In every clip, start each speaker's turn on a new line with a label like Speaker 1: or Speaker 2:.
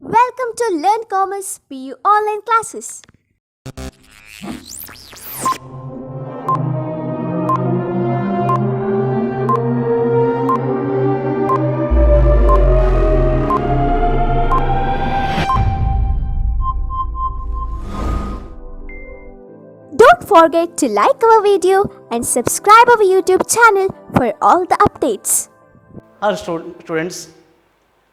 Speaker 1: Welcome to Learn Commerce PU online classes. Don't forget to like our video and subscribe our YouTube channel for all the updates.
Speaker 2: Hello students,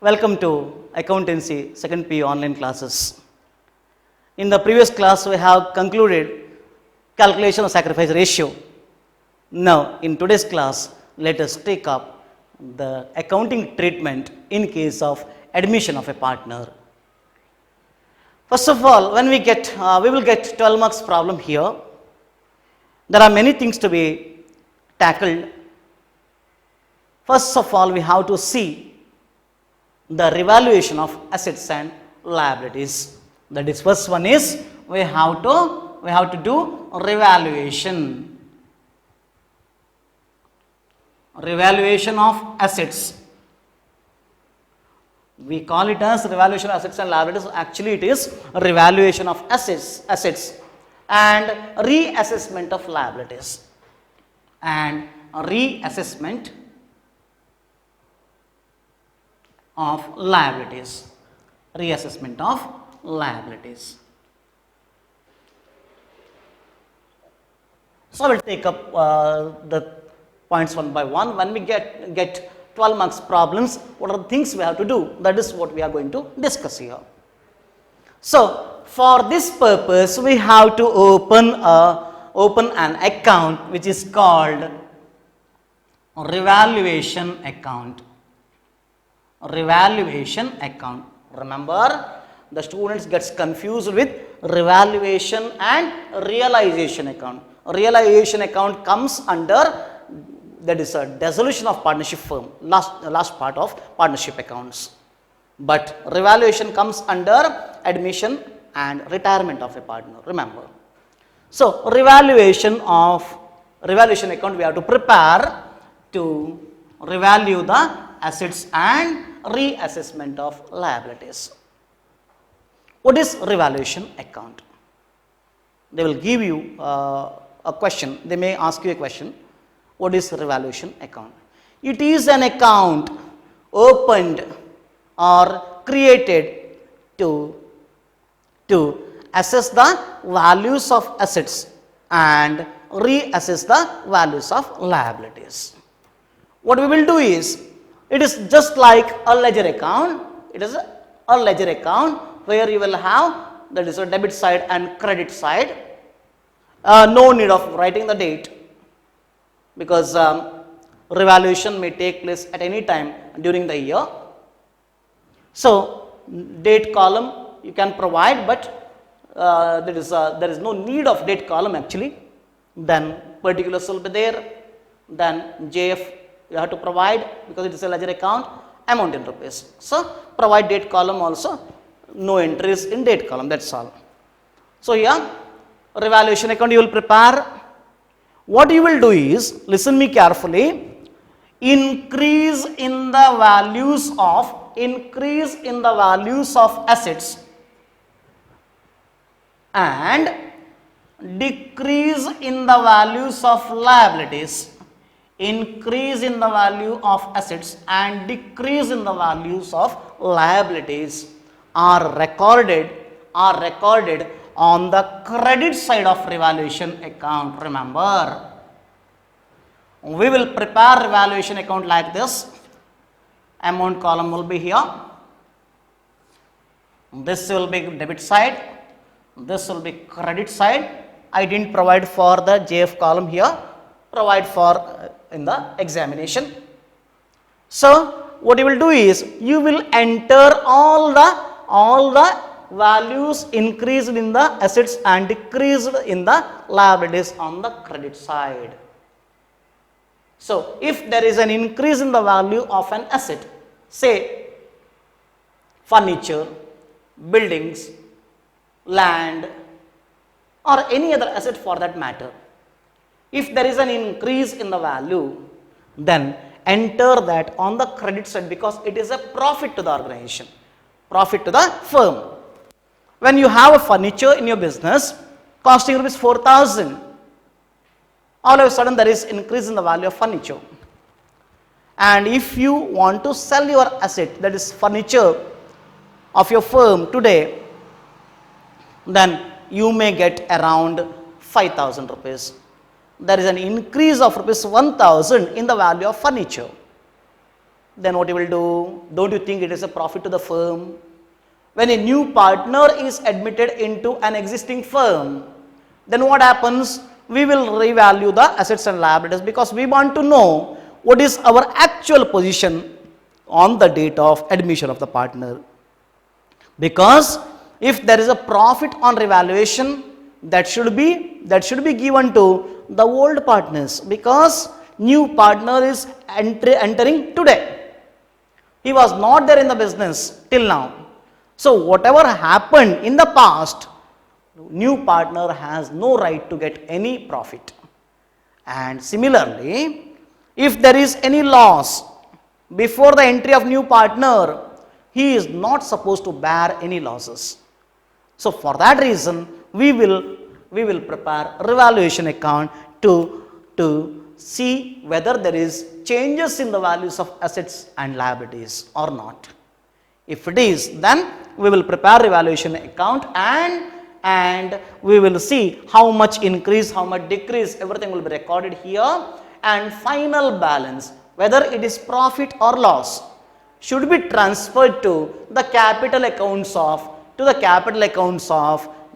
Speaker 2: welcome to Accountancy Second PU online classes. In the previous class we have concluded calculation of sacrifice ratio. Now in today's class let us take up the accounting treatment in case of admission of a partner. First of all, when we will get 12 marks problem here. There are many things to be tackled. First of all, we have to see the revaluation of assets and liabilities. That is, first one is we have to do revaluation of assets. We call it as revaluation of assets and liabilities. Actually, it is revaluation of assets and reassessment of liabilities and reassessment of liabilities. So we'll take up the points one by one. When we get 12 marks problems, what are the things we have to do? That is what we are going to discuss here. So for this purpose, we have to open an account which is called revaluation account. Remember, the students gets confused with revaluation and realization account. Realization account comes under, that is a dissolution of partnership firm, last part of partnership accounts. But revaluation comes under admission and retirement of a partner, remember. So revaluation account we have to prepare to revalue the assets and reassessment of liabilities. What is revaluation account? They will give you a question. They may ask you a question. What is revaluation account? It is an account opened or created to assess the values of assets and reassess the values of liabilities. What we will do is, it is just like a ledger account. It is a ledger account where you will have, that is a debit side and credit side. No need of writing the date, because revaluation may take place at any time during the year. So date column you can provide, but there is no need of date column actually. Then particulars will be there. Then JF you have to provide, because it is a ledger account, amount in rupees. So provide date column also, no entries in date column, that's all. So here revaluation account you will prepare. What you will do is, listen me carefully, increase in the values of assets and decrease in the values of liabilities. Increase in the value of assets and decrease in the values of liabilities are recorded on the credit side of revaluation account. Remember, we will prepare revaluation account like this. Amount column will be here. This will be debit side. This will be credit side. I didn't provide for the JF column here. Provide for in the examination. So what you will do is, you will enter all the values increased in the assets and decreased in the liabilities on the credit side. So if there is an increase in the value of an asset, say furniture, buildings, land, or any other asset for that matter, if there is an increase in the value, then enter that on the credit side, because it is a profit to the organization. profit to the firm. When you have a furniture in your business costing rupees 4,000, all of a sudden there is increase in the value of furniture. And if you want to sell your asset, that is furniture of your firm today, then you may get around 5,000 rupees. There is an increase of rupees 1,000 in the value of furniture. Then what you will do? Don't you think it is a profit to the firm? When a new partner is admitted into an existing firm, then what happens? We will revalue the assets and liabilities because we want to know what is our actual position on the date of admission of the partner. Because if there is a profit on revaluation, that should be given to the old partners, because new partner is entering today. He was not there in the business till now. So whatever happened in the past, new partner has no right to get any profit. And similarly, if there is any loss before the entry of new partner, he is not supposed to bear any losses. So for that reason, we will prepare revaluation account to see whether there is changes in the values of assets and liabilities or not. If it is, then we will prepare revaluation account and we will see how much increase, how much decrease, everything will be recorded here, and final balance, whether it is profit or loss, should be transferred to the capital accounts of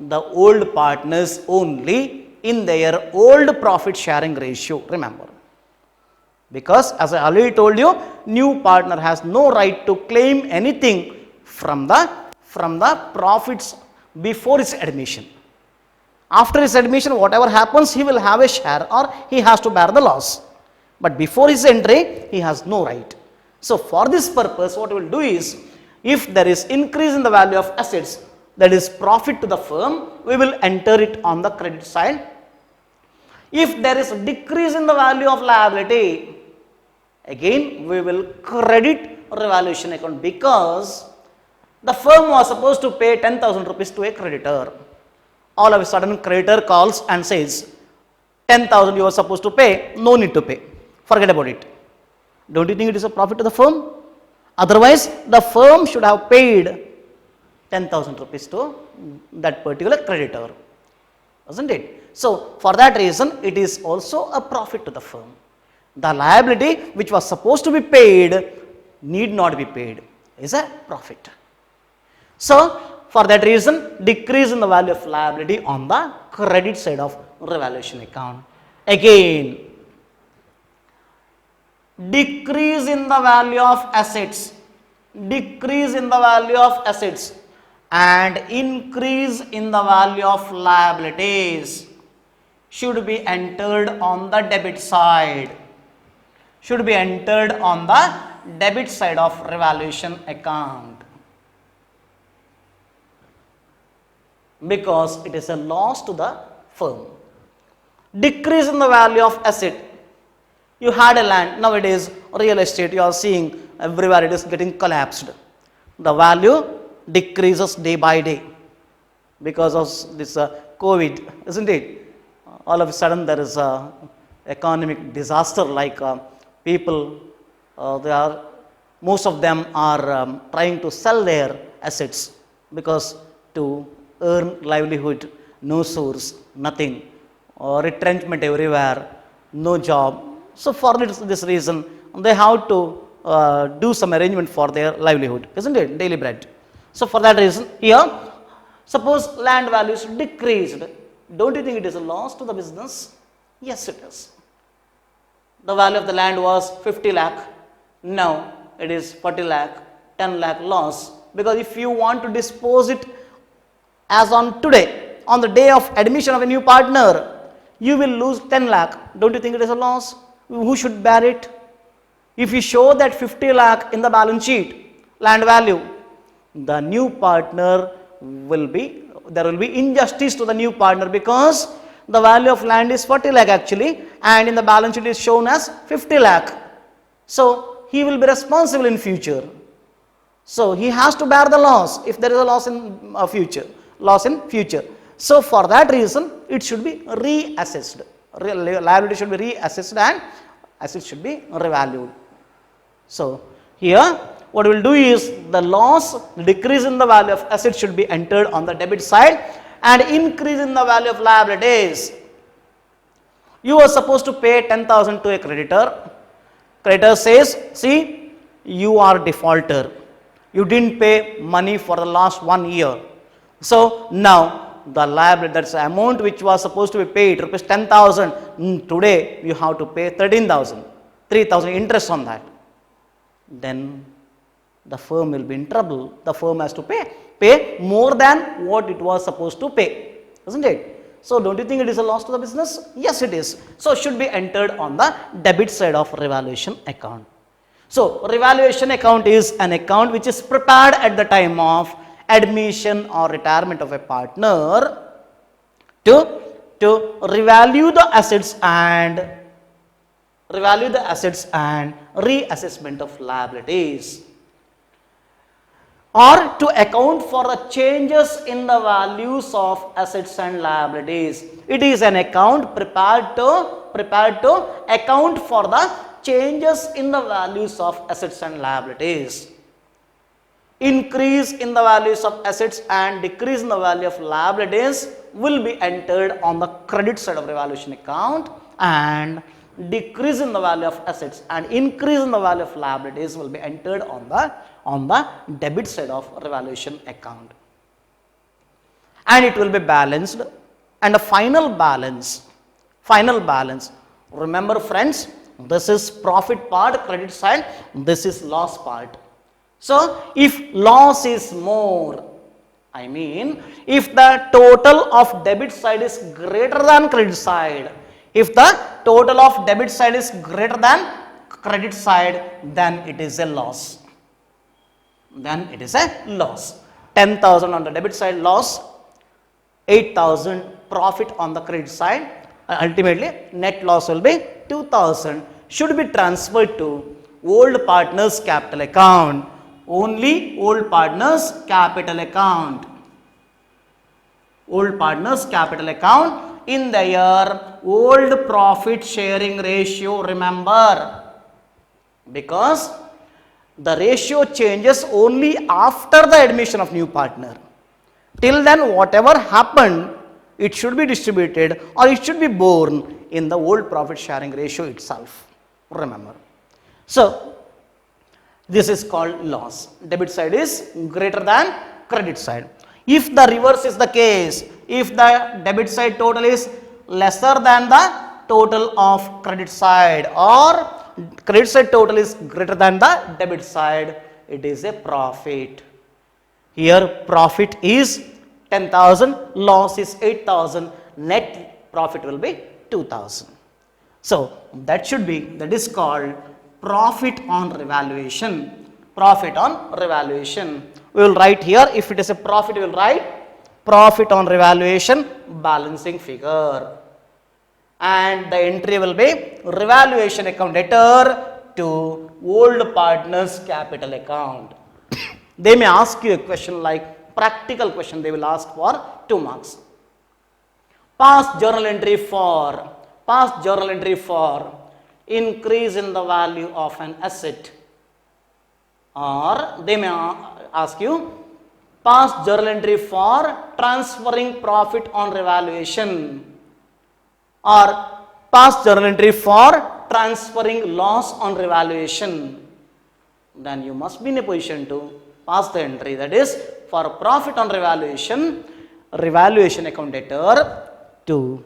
Speaker 2: the old partners only in their old profit sharing ratio. Remember, because as I already told you, new partner has no right to claim anything from the profits before his admission. After his admission, whatever happens, he will have a share or he has to bear the loss. But before his entry, he has no right. So for this purpose, what we will do is, if there is increase in the value of assets, that is profit to the firm, we will enter it on the credit side. If there is a decrease in the value of liability, again we will credit revaluation account, because the firm was supposed to pay 10,000 rupees to a creditor. All of a sudden creditor calls and says, 10,000 you are supposed to pay, no need to pay, forget about it. Don't you think it is a profit to the firm? Otherwise, the firm should have paid 10,000 rupees to that particular creditor, isn't it? So for that reason, it is also a profit to the firm. The liability which was supposed to be paid need not be paid, is a profit. So for that reason, decrease in the value of liability on the credit side of revaluation account. Again, decrease in the value of assets, decrease in the value of assets and increase in the value of liabilities should be entered on the debit side, should be entered on the debit side of revaluation account, because it is a loss to the firm. Decrease in the value of asset. You had a land, nowadays real estate you are seeing everywhere it is getting collapsed. The value decreases day by day because of this COVID, isn't it? All of a sudden there is a economic disaster, like people, most of them are trying to sell their assets because to earn livelihood, no source, nothing, retrenchment everywhere, no job. So for this reason, they have to do some arrangement for their livelihood, isn't it? Daily bread. So for that reason, here, suppose land values decreased. Don't you think it is a loss to the business? Yes, it is. The value of the land was 50 lakh. Now it is 40 lakh, 10 lakh loss. Because if you want to dispose it as on today, on the day of admission of a new partner, you will lose 10 lakh. Don't you think it is a loss? Who should bear it? If you show that 50 lakh in the balance sheet, land value, the new partner there will be injustice to the new partner, because the value of land is 40 lakh actually, and in the balance sheet is shown as 50 lakh. So he will be responsible in future. So he has to bear the loss if there is a loss in future. So for that reason, it should be reassessed. Liability should be reassessed and assets should be revalued. So here what we will do is the loss, decrease in the value of assets should be entered on the debit side and increase in the value of liabilities. You are supposed to pay 10,000 to a creditor. Creditor says, see, you are defaulter. You didn't pay money for the last 1 year. So now the liability, that's the amount which was supposed to be paid, rupees 10,000, today you have to pay 13,000, 3,000 interest on that. Then the firm will be in trouble. The firm has to pay more than what it was supposed to pay, isn't it? So don't you think it is a loss to the business? Yes, it is. So it should be entered on the debit side of revaluation account. So revaluation account is an account which is prepared at the time of admission or retirement of a partner to revalue the assets and reassessment of liabilities, or to account for the changes in the values of assets and liabilities. It is an account prepared to account for the changes in the values of assets and liabilities. Increase in the values of assets and decrease in the value of liabilities will be entered on the credit side of revaluation account, and decrease in the value of assets and increase in the value of liabilities will be entered on the debit side of revaluation account, and it will be balanced. And a final balance, remember friends, this is profit part credit side, this is loss part. So if loss is more, I mean if the total of debit side is greater than credit side, if the total of debit side is greater than credit side, then it is a loss. 10,000 on the debit side loss, 8,000 profit on the credit side, ultimately net loss will be 2,000, should be transferred to old partners capital account. Only old partners capital account. Old partners capital account in their old profit sharing ratio, remember, because the ratio changes only after the admission of new partner. Till then whatever happened, it should be distributed or it should be borne in the old profit sharing ratio itself, remember. So this is called loss. Debit side is greater than credit side. If the reverse is the case, if the debit side total is lesser than the total of credit side, or credit side total is greater than the debit side, it is a profit. Here profit is 10,000, loss is 8,000, net profit will be 2,000. So that is called profit on revaluation. Profit on revaluation. We will write here, if it is a profit, we will write profit on revaluation balancing figure. And the entry will be revaluation account debtor to old partners capital account. They may ask you a question like practical question, they will ask for 2 marks. Past journal entry for increase in the value of an asset, or they may ask you past journal entry for transferring profit on revaluation, or past journal entry for transferring loss on revaluation. Then you must be in a position to pass the entry, that is for profit on revaluation, revaluation account debtor to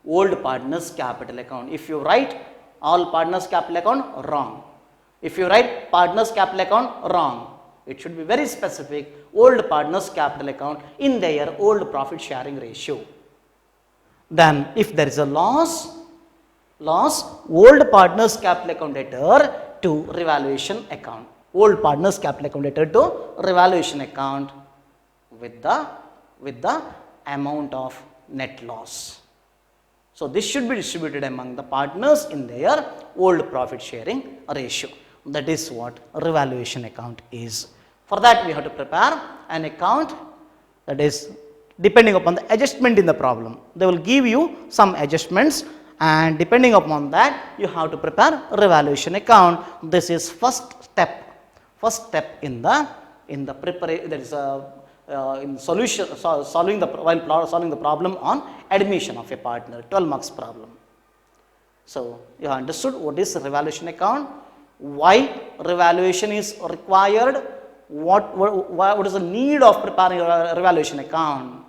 Speaker 2: old partners capital account. If you write all partners capital account, wrong. If you write partners capital account, wrong. It should be very specific, old partners capital account in their old profit sharing ratio. Then if there is a loss, old partners capital account debtor to revaluation account. Old partners capital account debtor to revaluation account with the amount of net loss. So this should be distributed among the partners in their old profit sharing ratio. That is what revaluation account is. For that we have to prepare an account that is depending upon the adjustment in the problem. They will give you some adjustments, and depending upon that you have to prepare revaluation account. This is first step in the preparation, that is in solution solving the problem on admission of a partner, 12 marks problem. So you have understood what is revaluation account, why revaluation is required, what is the need of preparing a revaluation account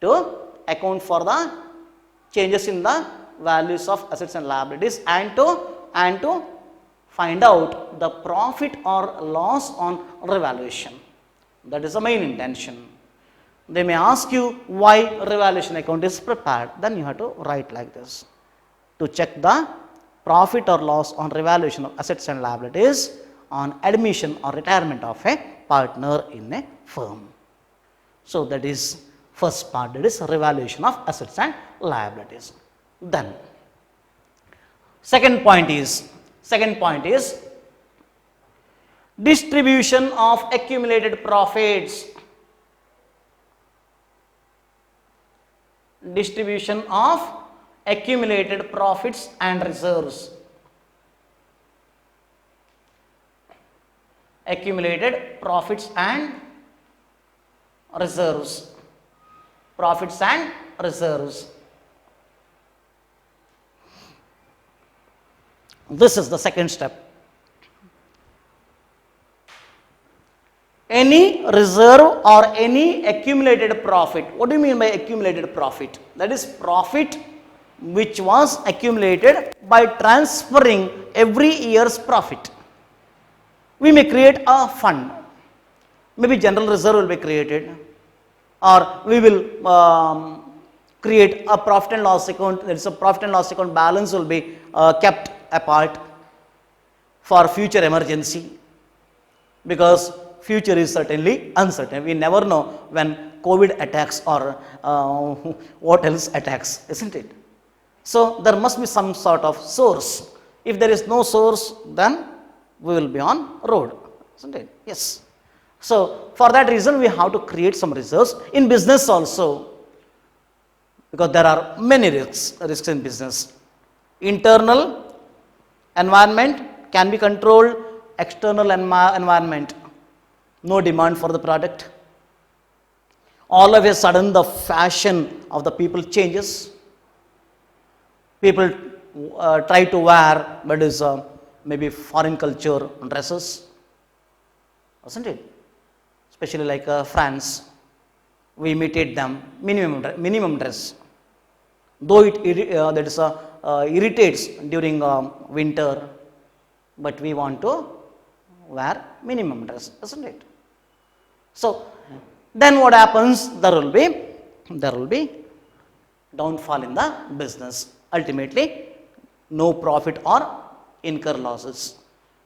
Speaker 2: to account for the changes in the values of assets and liabilities, and to find out the profit or loss on revaluation. That is the main intention. They may ask you why revaluation account is prepared, then you have to write like this: to check the profit or loss on revaluation of assets and liabilities on admission or retirement of a partner in a firm. So that is first part, that is revaluation of assets and liabilities. Then second point is distribution of accumulated profits. Distribution of accumulated profits and reserves. Accumulated profits and reserves. Profits and reserves. This is the second step. Any reserve or any accumulated profit. What do you mean by accumulated profit? That is profit which was accumulated by transferring every year's profit. We may create a fund. Maybe general reserve will be created, or we will create a profit and loss account. There is a profit and loss account balance will be kept apart for future emergency, because future is certainly uncertain. We never know when COVID attacks or what else attacks, isn't it? So there must be some sort of source. If there is no source, then we will be on road, isn't it? Yes. So for that reason we have to create some reserves. In business also, because there are many risks in business. Internal environment can be controlled, external environment, no demand for the product. All of a sudden the fashion of the people changes. People try to wear what is maybe foreign culture dresses, isn't it? Especially like France, we imitate them, minimum dress. Though it irritates during winter, but we want to wear minimum dress, isn't it? So then what happens? There will be downfall in the business. Ultimately, no profit or incur losses.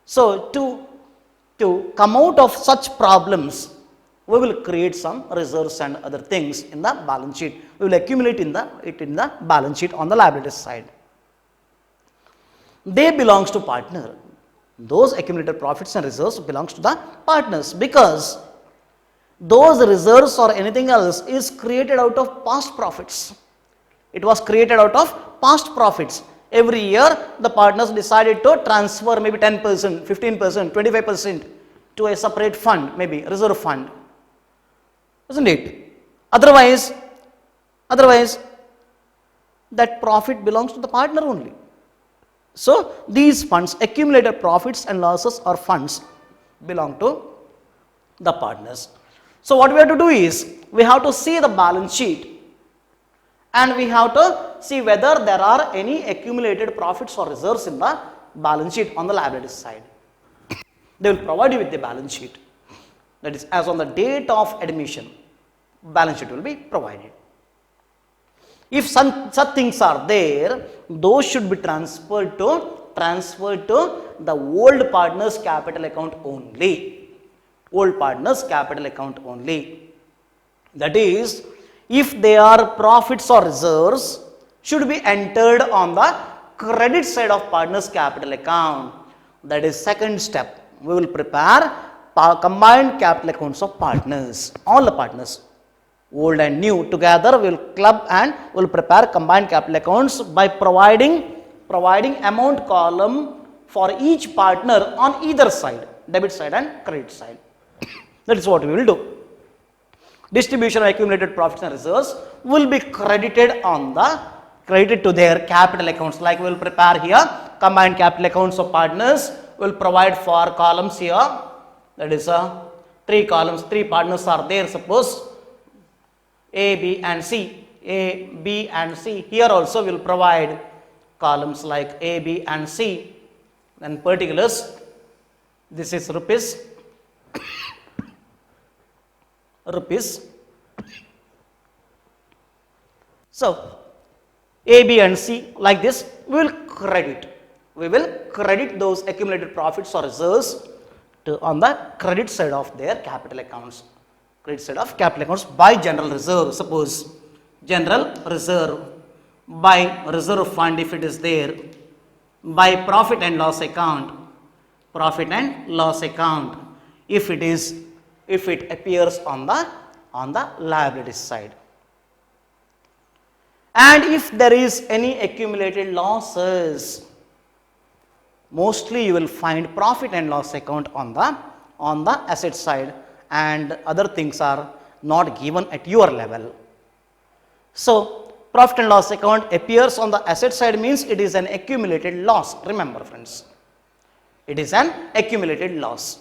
Speaker 2: So to come out of such problems, we will create some reserves and other things in the balance sheet. We will accumulate it in the balance sheet on the liabilities side. They belongs to partner. Those accumulated profits and reserves belongs to the partners, because those reserves or anything else is created out of past profits. It was created out of past profits. Every year the partners decided to transfer maybe 10%, 15%, 25% to a separate fund, maybe reserve fund, isn't it? Otherwise that profit belongs to the partner only. So these funds, accumulated profits and losses or funds, belong to the partners. So what we have to do is, we have to see the balance sheet, and we have to see whether there are any accumulated profits or reserves in the balance sheet on the liabilities side. They will provide you with the balance sheet. That is, as on the date of admission, balance sheet will be provided. If such things are there, those should be transferred to the old partners capital account only. Old partners capital account only. That is, if they are profits or reserves, should be entered on the credit side of partners capital account. That is second step. We will prepare combined capital accounts of partners, all the partners, old and new together. We will club and we will prepare combined capital accounts by providing amount column for each partner on either side, debit side and credit side. That is what we will do. Distribution of accumulated profits and reserves will be credited to their capital accounts. Like we will prepare here combined capital accounts of partners. We will provide for columns here. That is 3 columns. 3 partners are there. Suppose A, B and C. A, B and C. Here also we will provide columns like A, B and C. Then particulars. This is rupees. So A, B and C, like this we will credit. We will credit those accumulated profits or reserves on the credit side of their capital accounts. Credit side of capital accounts by general reserve. Suppose general reserve, by reserve fund if it is there, by profit and loss account, if it appears on the liability side. And if there is any accumulated losses, mostly you will find profit and loss account on the asset side, and other things are not given at your level. So profit and loss account appears on the asset side means it is an accumulated loss. Remember friends, it is an accumulated loss.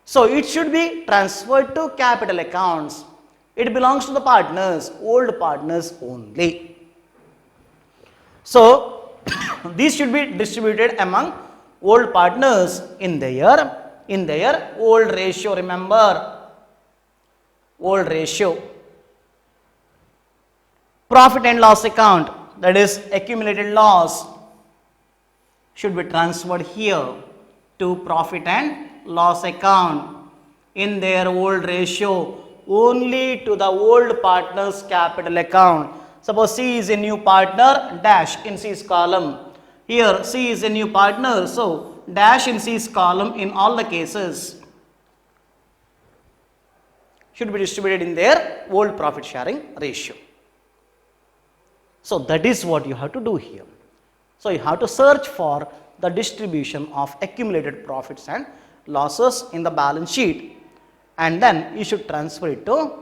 Speaker 2: So it should be transferred to capital accounts. It belongs to the partners, old partners only. So these should be distributed among old partners in their old ratio. Remember, old ratio. Profit and loss account, that is accumulated loss, should be transferred here to profit and loss account in their old ratio only to the old partner's capital account. Suppose C is a new partner, dash in C's column. Here C is a new partner, so dash in C's column in all the cases should be distributed in their old profit sharing ratio. So that is what you have to do here. So you have to search for the distribution of accumulated profits and losses in the balance sheet, and then you should transfer it to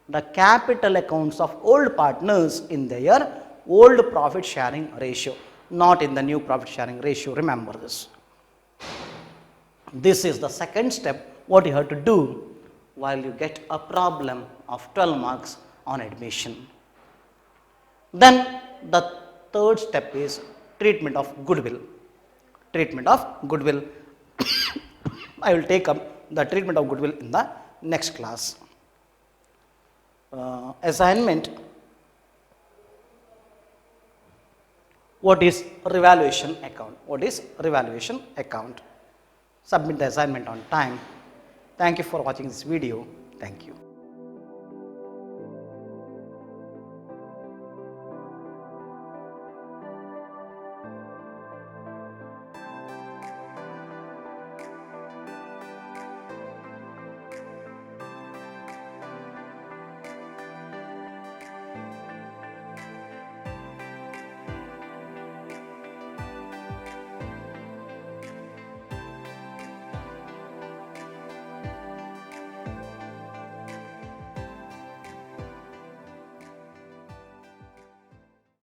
Speaker 2: the capital accounts of old partners in their old profit sharing ratio, not in the new profit sharing ratio. Remember this. This is the second step what you have to do while you get a problem of 12 marks on admission. Then the third step is treatment of goodwill. I will take up the treatment of goodwill in the next class. Assignment. What is revaluation account? Submit the assignment on time. Thank you for watching this video. Thank you.